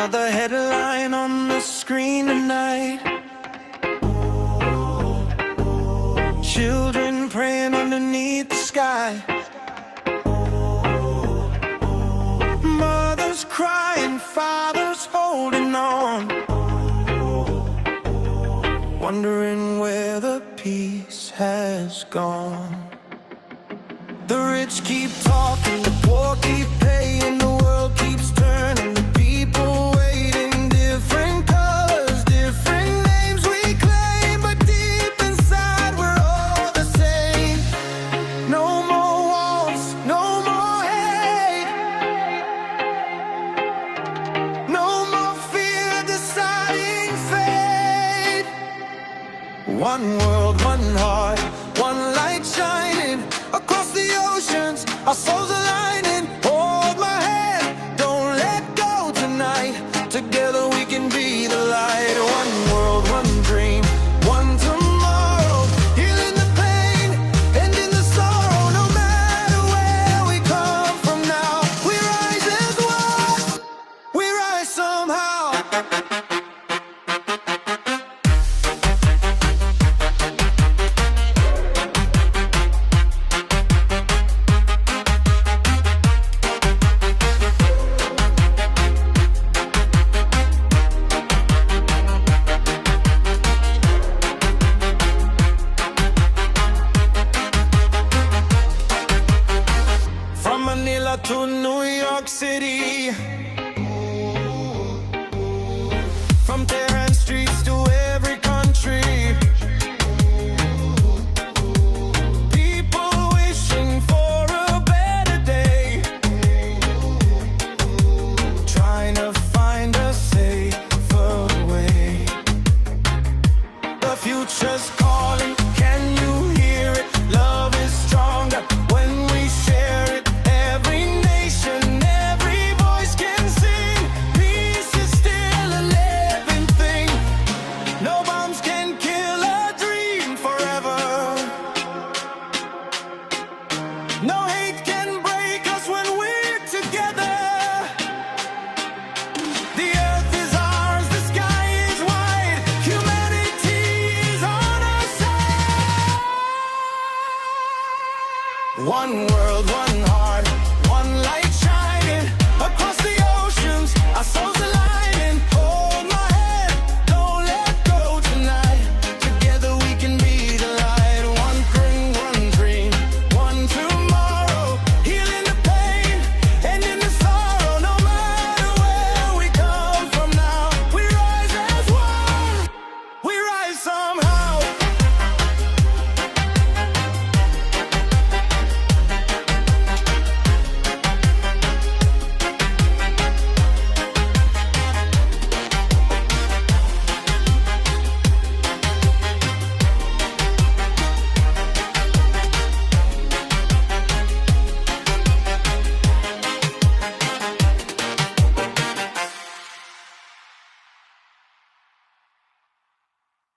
Another headline on the screen tonight. Children praying underneath the sky. Mothers crying, fathers holding on, wondering where the peace has gone. The rich keep talking, the poor keep paying, the world keeps turning, the people waiting. Different colors, different names we claim, but deep inside we're all the same. No more walls, no more hate, no more fear deciding fate. One world, one heart, one light shining across the oceans, our souls aligning. Hold my hand, don't let go tonight. Together we can be the light. One world, one dream, one tomorrow. Healing the pain, ending the sorrow. No matter where we come from now, we rise as one, we rise somehow. From Manila to New York City, from